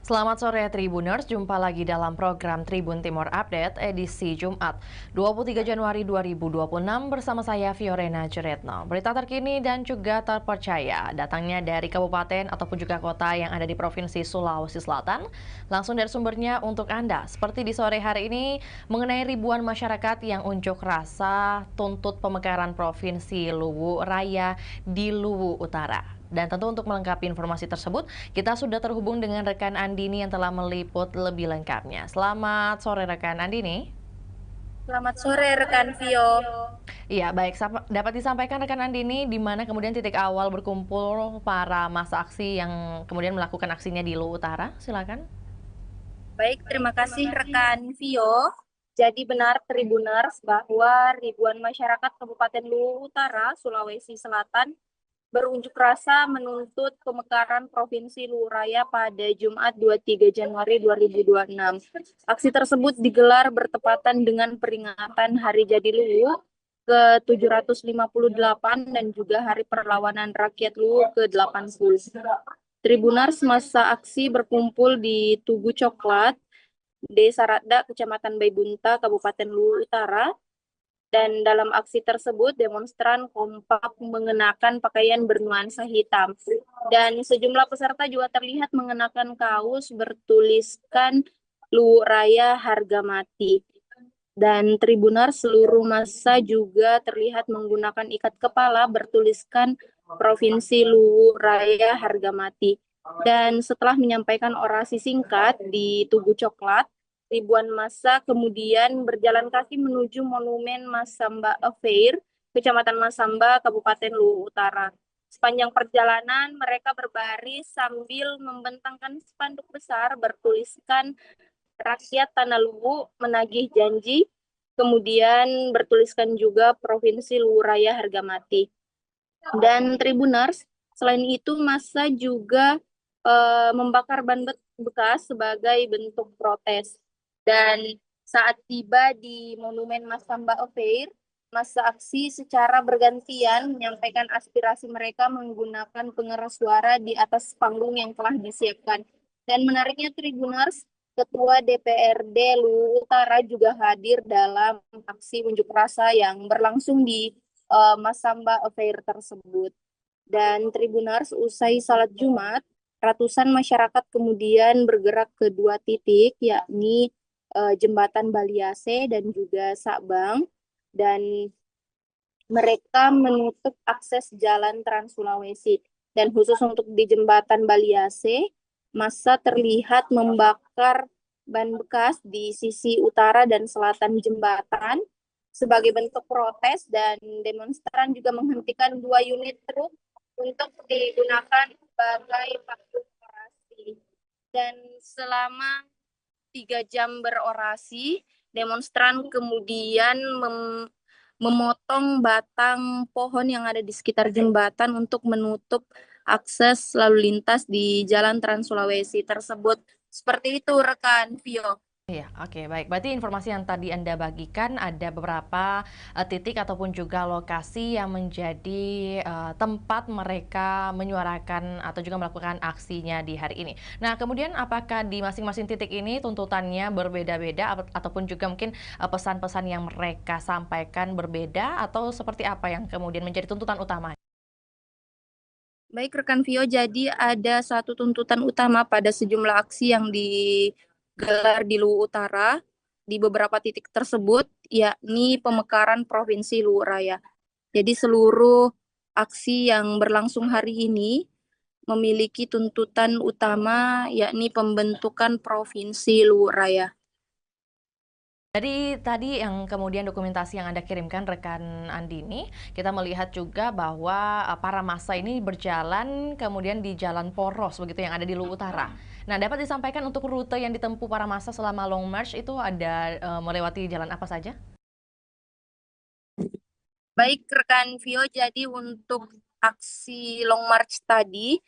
Selamat sore Tribuners, jumpa lagi dalam program Tribun Timur Update edisi Jumat 23 Januari 2026 bersama saya Fiorena Jeretno. Berita terkini dan juga terpercaya datangnya dari kabupaten ataupun juga kota yang ada di Provinsi Sulawesi Selatan. Langsung dari sumbernya untuk Anda. Seperti di sore hari ini mengenai ribuan masyarakat yang unjuk rasa tuntut pemekaran Provinsi Luwu Raya di Luwu Utara. Dan tentu untuk melengkapi informasi tersebut, kita sudah terhubung dengan rekan Andini yang telah meliput lebih lengkapnya. Selamat sore rekan Andini. Selamat sore rekan Vio. Iya, baik. Dapat disampaikan rekan Andini di mana kemudian titik awal berkumpul para massa aksi yang kemudian melakukan aksinya di Luwu Utara? Silakan. Baik, terima kasih rekan Vio. Jadi benar Tribuners bahwa ribuan masyarakat Kabupaten Luwu Utara, Sulawesi Selatan berunjuk rasa menuntut pemekaran Provinsi Luwu Raya pada Jumat 23 Januari 2026. Aksi tersebut digelar bertepatan dengan peringatan Hari Jadi Luwu ke-758 dan juga Hari Perlawanan Rakyat Luwu ke-80. Tribunars masa aksi berkumpul di Tugu Coklat, Desa Radda, Kecamatan Baibunta, Kabupaten Luwu Utara. Dan dalam aksi tersebut, demonstran kompak mengenakan pakaian bernuansa hitam. Dan sejumlah peserta juga terlihat mengenakan kaos bertuliskan Luwu Raya Harga Mati. Dan Tribunar seluruh massa juga terlihat menggunakan ikat kepala bertuliskan Provinsi Luwu Raya Harga Mati. Dan setelah menyampaikan orasi singkat di Tugu Coklat, ribuan massa kemudian berjalan kaki menuju Monumen Masamba Affair, Kecamatan Masamba, Kabupaten Luwu Utara. Sepanjang perjalanan, mereka berbaris sambil membentangkan spanduk besar bertuliskan Rakyat Tanah Luwu menagih janji, kemudian bertuliskan juga Provinsi Luwu Raya Harga Mati. Dan Tribuners, selain itu massa juga membakar ban bekas sebagai bentuk protes. Dan saat tiba di Monumen Masamba Affair, massa aksi secara bergantian menyampaikan aspirasi mereka menggunakan pengeras suara di atas panggung yang telah disiapkan. Dan menariknya Tribuners, Ketua DPRD Luwu Utara juga hadir dalam aksi unjuk rasa yang berlangsung di Masamba Affair tersebut. Dan Tribunars usai salat Jumat, ratusan masyarakat kemudian bergerak ke dua titik, yakni Jembatan Baliase dan juga Sabang. Dan mereka menutup akses jalan Trans Sulawesi. Dan khusus untuk di Jembatan Baliase, massa terlihat membakar ban bekas di sisi utara dan selatan jembatan sebagai bentuk protes, dan demonstran juga menghentikan 2 unit truk untuk digunakan sebagai panggung orasi. Dan selama 3 jam berorasi, demonstran kemudian memotong batang pohon yang ada di sekitar jembatan untuk menutup akses lalu lintas di Jalan Trans Sulawesi tersebut. Seperti itu, rekan Vio. Iya, oke, baik. Berarti informasi yang tadi Anda bagikan ada beberapa titik ataupun juga lokasi yang menjadi tempat mereka menyuarakan atau juga melakukan aksinya di hari ini. Nah, kemudian apakah di masing-masing titik ini tuntutannya berbeda-beda ataupun juga mungkin pesan-pesan yang mereka sampaikan berbeda atau seperti apa yang kemudian menjadi tuntutan utama? Baik, rekan Vio, jadi ada satu tuntutan utama pada sejumlah aksi yang digelar di Luwu Utara di beberapa titik tersebut, yakni pemekaran Provinsi Luwu Raya. Jadi seluruh aksi yang berlangsung hari ini memiliki tuntutan utama, yakni pembentukan Provinsi Luwu Raya. Jadi tadi yang kemudian dokumentasi yang Anda kirimkan rekan Andini, kita melihat juga bahwa para massa ini berjalan kemudian di Jalan Poros begitu yang ada di Luwu Utara. Nah, dapat disampaikan untuk rute yang ditempuh para massa selama long march itu ada melewati jalan apa saja? Baik, rekan Vio, jadi untuk aksi Long March tadi,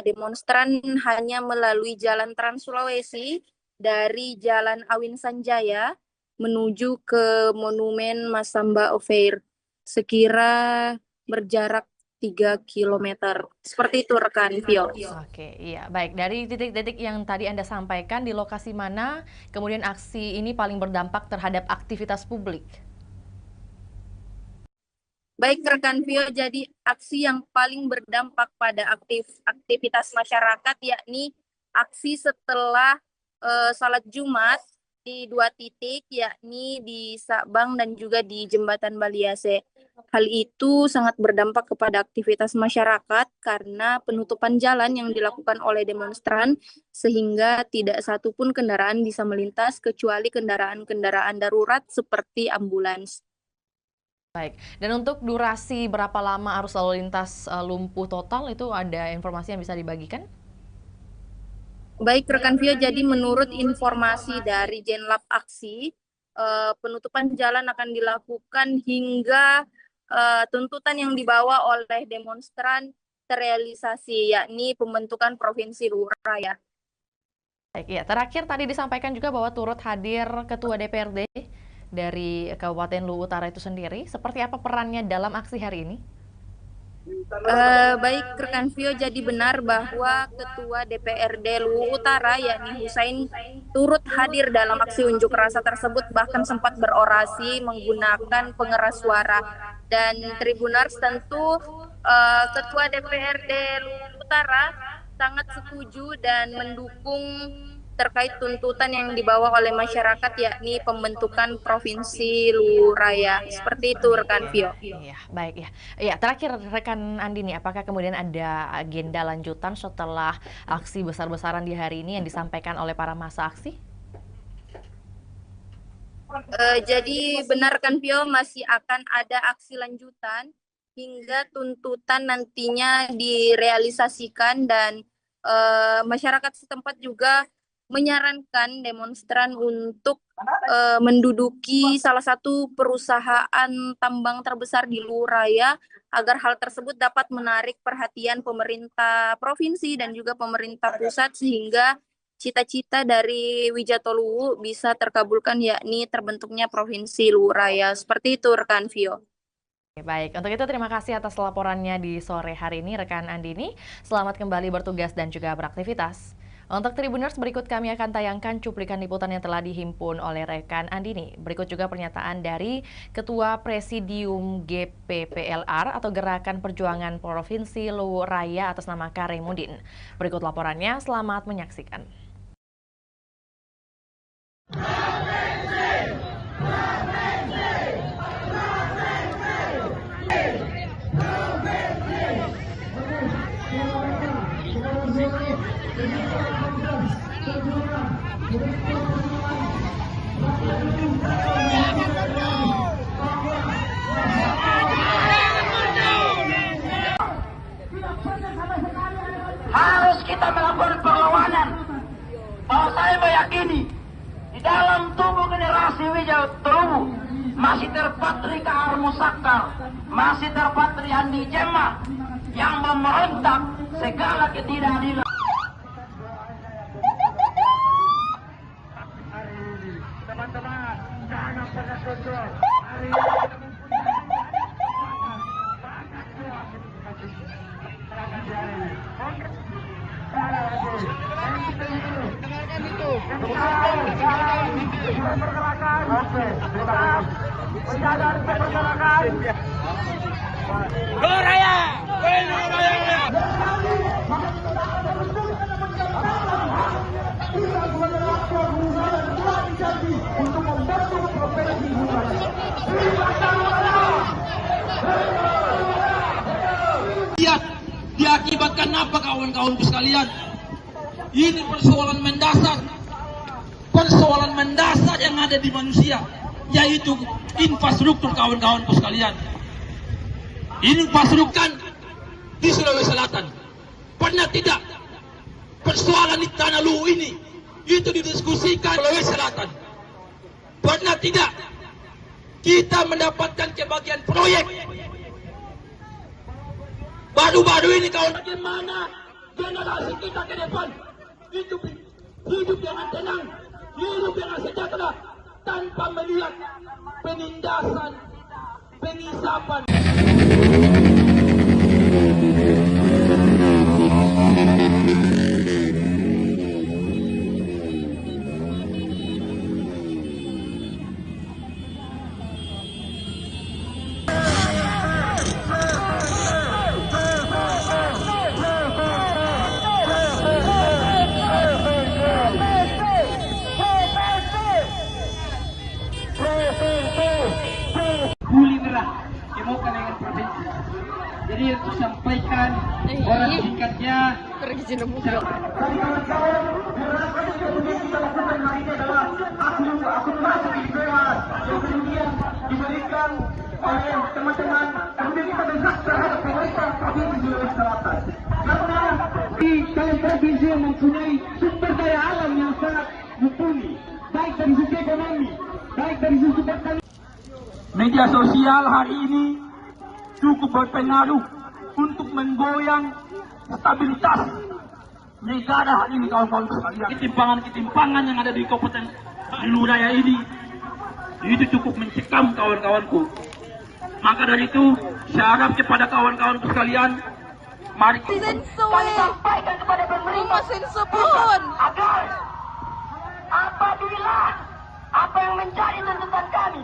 demonstran hanya melalui Jalan Trans Sulawesi dari Jalan Awin Sanjaya menuju ke Monumen Masamba Affair. Sekira berjarak 3 kilometer. Seperti itu rekan Vio. Oke, iya. Baik, dari titik-titik yang tadi Anda sampaikan, di lokasi mana kemudian aksi ini paling berdampak terhadap aktivitas publik? Baik rekan Vio, jadi aksi yang paling berdampak pada aktivitas masyarakat yakni aksi setelah salat Jumat di 2 titik, yakni di Sabang dan juga di Jembatan Baliase. Hal itu sangat berdampak kepada aktivitas masyarakat karena penutupan jalan yang dilakukan oleh demonstran sehingga tidak satupun kendaraan bisa melintas kecuali kendaraan-kendaraan darurat seperti ambulans. Baik, dan untuk durasi berapa lama arus lalu lintas lumpuh total itu ada informasi yang bisa dibagikan? Baik rekan Vio, jadi menurut informasi dari Jenlab Aksi, penutupan jalan akan dilakukan hingga tuntutan yang dibawa oleh demonstran terrealisasi, yakni pembentukan provinsi Luraya. Baik, ya. Terakhir tadi disampaikan juga bahwa turut hadir Ketua DPRD dari Kabupaten Luwu Utara itu sendiri. Seperti apa perannya dalam aksi hari ini? Baik rekan Vio, jadi benar bahwa Ketua DPRD Luwu Utara yakni Husain turut hadir dalam aksi unjuk rasa tersebut, bahkan sempat berorasi menggunakan pengeras suara. Dan Tribunars tentu Ketua DPRD Luwu Utara sangat setuju dan mendukung terkait tuntutan yang dibawa oleh masyarakat yakni pembentukan Provinsi Luraya. Seperti itu rekan Vio. Iya, baik ya. Iya, terakhir rekan Andini, apakah kemudian ada agenda lanjutan setelah aksi besar-besaran di hari ini yang disampaikan oleh para massa aksi? Jadi benar kan Vio, masih akan ada aksi lanjutan hingga tuntutan nantinya direalisasikan dan masyarakat setempat juga menyarankan demonstran untuk menduduki salah satu perusahaan tambang terbesar di Luraya agar hal tersebut dapat menarik perhatian pemerintah provinsi dan juga pemerintah pusat sehingga cita-cita dari Wijato Luwu bisa terkabulkan yakni terbentuknya Provinsi Luraya. Seperti itu rekan Vio. Baik, untuk itu terima kasih atas laporannya di sore hari ini rekan Andini. Selamat kembali bertugas dan juga beraktivitas. Untuk Tribuners, berikut kami akan tayangkan cuplikan liputan yang telah dihimpun oleh rekan Andini. Berikut juga pernyataan dari Ketua Presidium GPPLR atau Gerakan Perjuangan Provinsi Luwu Raya atas nama Karemudin. Berikut laporannya, selamat menyaksikan. Harus kita melakukan perlawanan. Bahwa saya meyakini di dalam tubuh generasi Wijato Luwu masih terpatri Kahar Musakar, masih terpatri Andi Jema yang memberontak segala ketidakadilan. Teman-teman, jangan pernah kontrol. Luraya! Untuk membentuk provinsi Luraya. Lihat, diakibatkan apa kawan-kawanku sekalian? Ini persoalan mendasar yang ada di manusia, yaitu infrastruktur kawan-kawanku sekalian. Infrastruktur di Sulawesi Selatan. Pernah tidak persoalan di Tanah Luwu ini itu didiskusikan Sulawesi Selatan? Pernah tidak kita mendapatkan kebagian proyek? Baru-baru ini kawan, bagaimana generasi kita ke depan hidup dengan tenang, hidup dengan sejahtera tanpa melihat penindasan, pengisapan. sampaikan orang singkatnya. Pergi sini bu. Diberikan oleh teman-teman, kemudian kita desak terhadap pemerintah Provinsi Sulawesi Selatan. Karena di kalian provinsi yang mempunyai sumber daya alam yang sangat mumpuni, baik dari sisi ekonomi, baik dari sisi pertanian. Media sosial hari ini cukup berpengaruh untuk menggoyang stabilitas negara hari ini, kawan-kawan sekalian. Ketimpangan-ketimpangan yang ada di kabupaten Luraya ini itu cukup mencekam kawan-kawanku. Maka dari itu saya harap kepada kawan-kawanku sekalian, mari kita sampaikan kepada pemerintah agar apabila apa yang menjadi tuntutan kami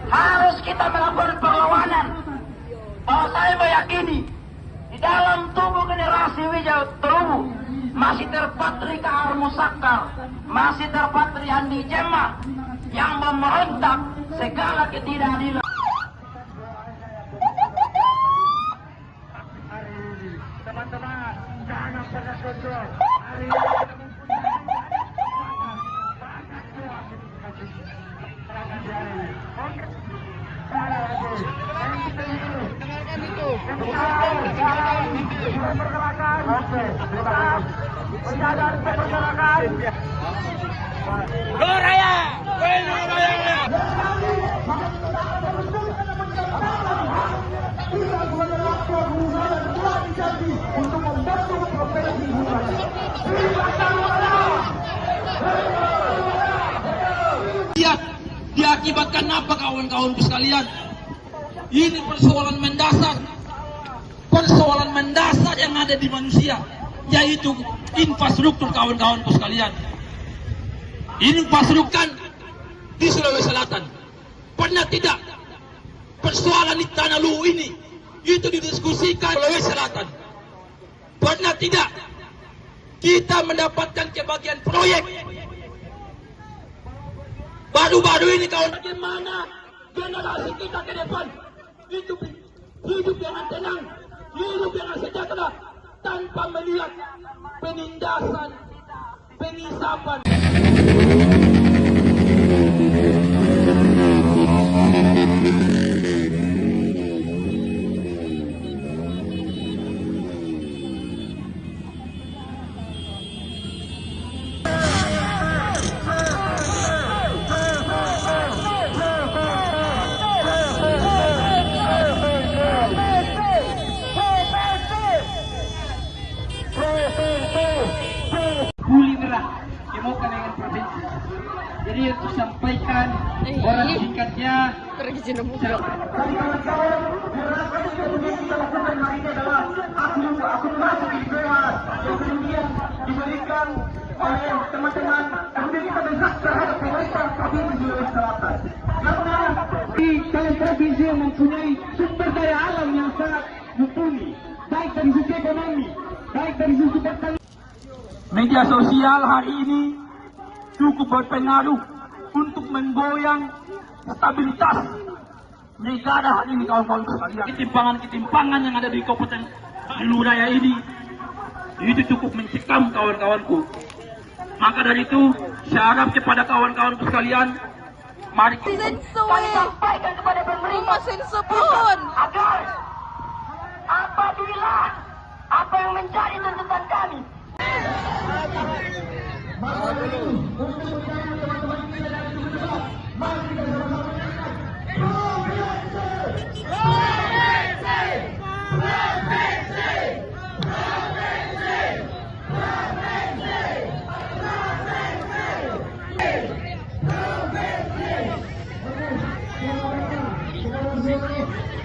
harus kita melakukan perlawanan. Bahwa saya meyakini di dalam tubuh generasi Wijaya Telugu masih terpatri Kahar Musakar, masih terpatri Andi Jema yang memberontak segala ketidakadilan. Teman-teman, jangan pernah kontrol. Luraya! Lihat, diakibatkan apa kawan-kawanku sekalian? Ini persoalan mendasar yang ada di manusia, yaitu infrastruktur kawan-kawanku sekalian. Infrastruktur di Sulawesi Selatan. Pernah tidak persoalan di Tanah Luhu ini itu didiskusikan di Sulawesi Selatan? Pernah tidak kita mendapatkan kebagian proyek? Baru-baru ini kawan, bagaimana generasi kita ke depan hidup dengan tenang, hidup dengan sejahtera, tanpa melihat penindasan, pengisapan. Jadi untuk sampaikan orang singkatnya. Pergi sini bu. Diberikan oleh teman-teman, kemudian kita desak terhadap pemerintah Provinsi Sulawesi Selatan. Karena di kalian provinsi yang mempunyai sumber daya alam yang sangat mumpuni, baik dari sisi ekonomi, baik dari sisi pertanian. Media sosial hari ini cukup berpengaruh untuk menggoyang stabilitas negara hari ini, kawan-kawan sekalian. Ketimpangan-ketimpangan yang ada di kabupaten Luraya ini itu cukup mencekam kawan-kawanku. Maka dari itu saya harap kepada kawan-kawanku sekalian, mari kita sampaikan kepada pemerintah agar apabila apa yang menjadi tuntutan kami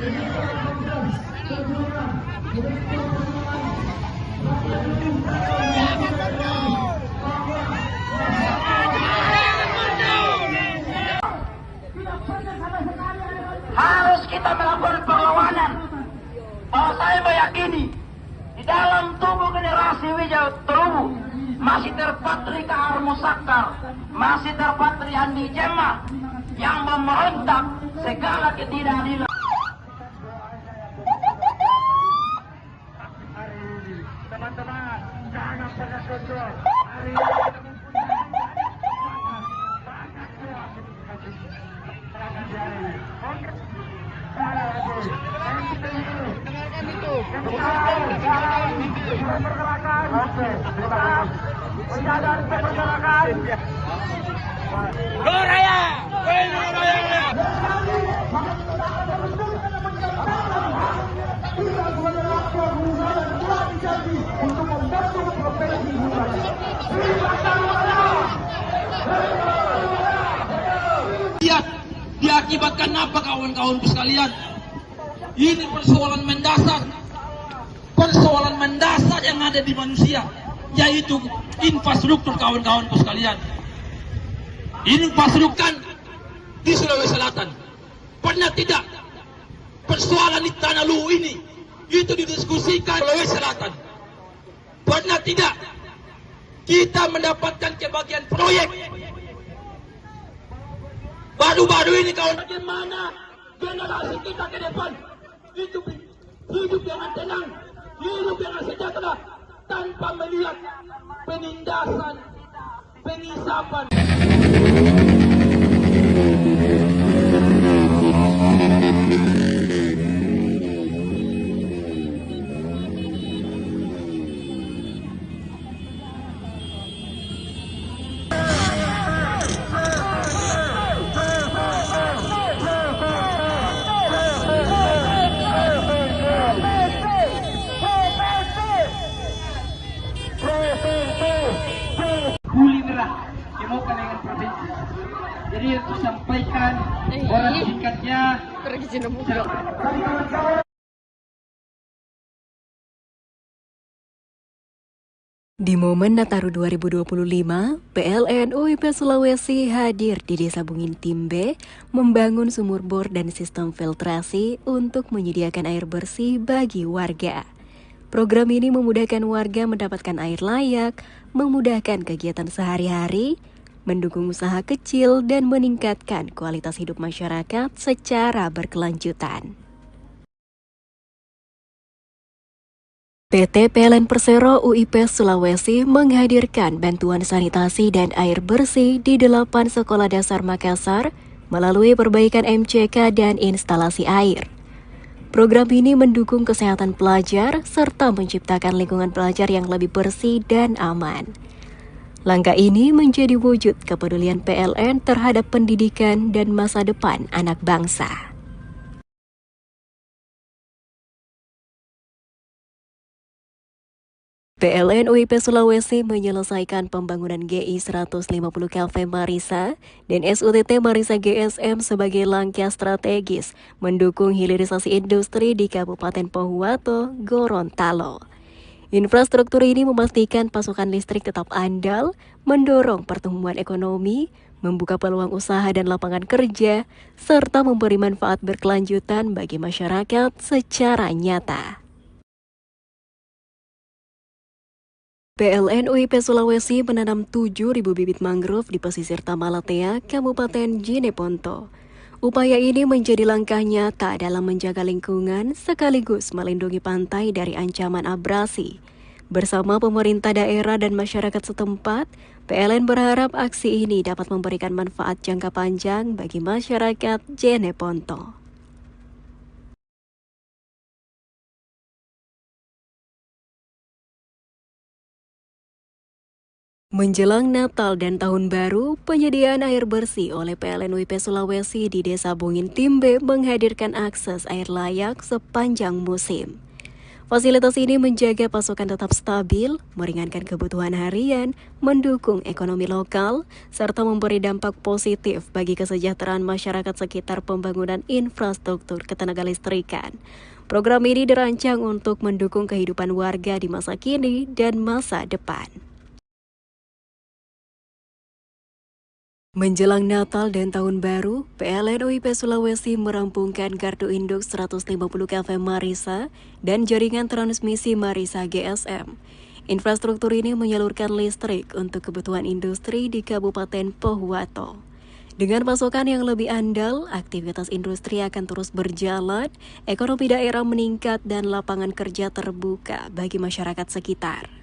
Harus kita melakukan perlawanan. Bahwa saya meyakini di dalam tubuh generasi Wijaya Telugu masih terpatri Kahar Musakkar, masih terpatri Andi Jema yang memberontak segala ketidakadilan. Teman-teman, jangan pernah kontrol. Diakibatkan apa kawan-kawan sekalian? Ini persoalan mendasar yang ada di manusia, yaitu infrastruktur kawan-kawan sekalian. Infrastruktur di Sulawesi Selatan. Pernah tidak persoalan di Tanah Luhur ini itu didiskusikan Sulawesi Selatan? Pernah tidak kita mendapatkan kebagian proyek? Baru-baru ini kawan, bagaimana generasi kita ke depan hidup dengan tenang, hidup dengan sejahtera, tanpa melihat penindasan, pengisapan. Jadi untuk sampaikan orang singkatnya. Di momen Nataru 2025, PLN UIP Sulawesi hadir di Desa Bungin Timbe membangun sumur bor dan sistem filtrasi untuk menyediakan air bersih bagi warga. Program ini memudahkan warga mendapatkan air layak, memudahkan kegiatan sehari-hari, mendukung usaha kecil, dan meningkatkan kualitas hidup masyarakat secara berkelanjutan. PT PLN Persero UIP Sulawesi menghadirkan bantuan sanitasi dan air bersih di 8 sekolah dasar Makassar melalui perbaikan MCK dan instalasi air. Program ini mendukung kesehatan pelajar serta menciptakan lingkungan belajar yang lebih bersih dan aman. Langkah ini menjadi wujud kepedulian PLN terhadap pendidikan dan masa depan anak bangsa. PLN UIP Sulawesi menyelesaikan pembangunan GI 150 kV Marisa dan SUTT Marisa GSM sebagai langkah strategis mendukung hilirisasi industri di Kabupaten Pohuwato, Gorontalo. Infrastruktur ini memastikan pasokan listrik tetap andal, mendorong pertumbuhan ekonomi, membuka peluang usaha dan lapangan kerja, serta memberi manfaat berkelanjutan bagi masyarakat secara nyata. PLN UIP Sulawesi menanam 7.000 bibit mangrove di pesisir Tamalatea, Kabupaten Jeneponto. Upaya ini menjadi langkah nyata dalam menjaga lingkungan sekaligus melindungi pantai dari ancaman abrasi. Bersama pemerintah daerah dan masyarakat setempat, PLN berharap aksi ini dapat memberikan manfaat jangka panjang bagi masyarakat Jeneponto. Menjelang Natal dan Tahun Baru, penyediaan air bersih oleh PLN UIP Sulawesi di Desa Bungin Timbe menghadirkan akses air layak sepanjang musim. Fasilitas ini menjaga pasokan tetap stabil, meringankan kebutuhan harian, mendukung ekonomi lokal, serta memberi dampak positif bagi kesejahteraan masyarakat sekitar pembangunan infrastruktur ketenagalistrikan. Program ini dirancang untuk mendukung kehidupan warga di masa kini dan masa depan. Menjelang Natal dan Tahun Baru, PLN UIP Sulawesi merampungkan kartu induk 150 kV Marisa dan jaringan transmisi Marisa GSM. Infrastruktur ini menyalurkan listrik untuk kebutuhan industri di Kabupaten Pohuwato. Dengan pasokan yang lebih andal, aktivitas industri akan terus berjalan, ekonomi daerah meningkat dan lapangan kerja terbuka bagi masyarakat sekitar.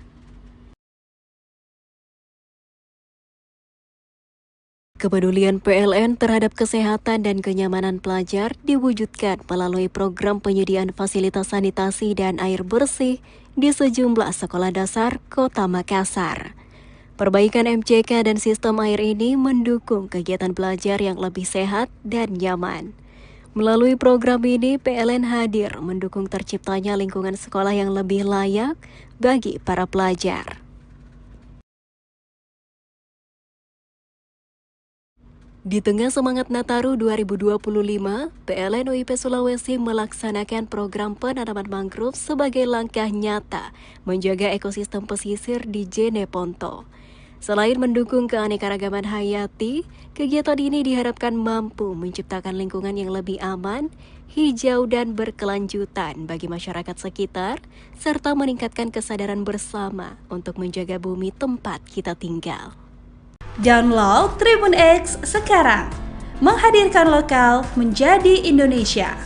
Kepedulian PLN terhadap kesehatan dan kenyamanan pelajar diwujudkan melalui program penyediaan fasilitas sanitasi dan air bersih di sejumlah sekolah dasar Kota Makassar. Perbaikan MCK dan sistem air ini mendukung kegiatan belajar yang lebih sehat dan nyaman. Melalui program ini, PLN hadir mendukung terciptanya lingkungan sekolah yang lebih layak bagi para pelajar. Di tengah semangat Nataru 2025, PLN UIP Sulawesi melaksanakan program penanaman mangrove sebagai langkah nyata menjaga ekosistem pesisir di Jeneponto. Selain mendukung keanekaragaman hayati, kegiatan ini diharapkan mampu menciptakan lingkungan yang lebih aman, hijau dan berkelanjutan bagi masyarakat sekitar, serta meningkatkan kesadaran bersama untuk menjaga bumi tempat kita tinggal. Download Tribun X sekarang, menghadirkan lokal menjadi Indonesia.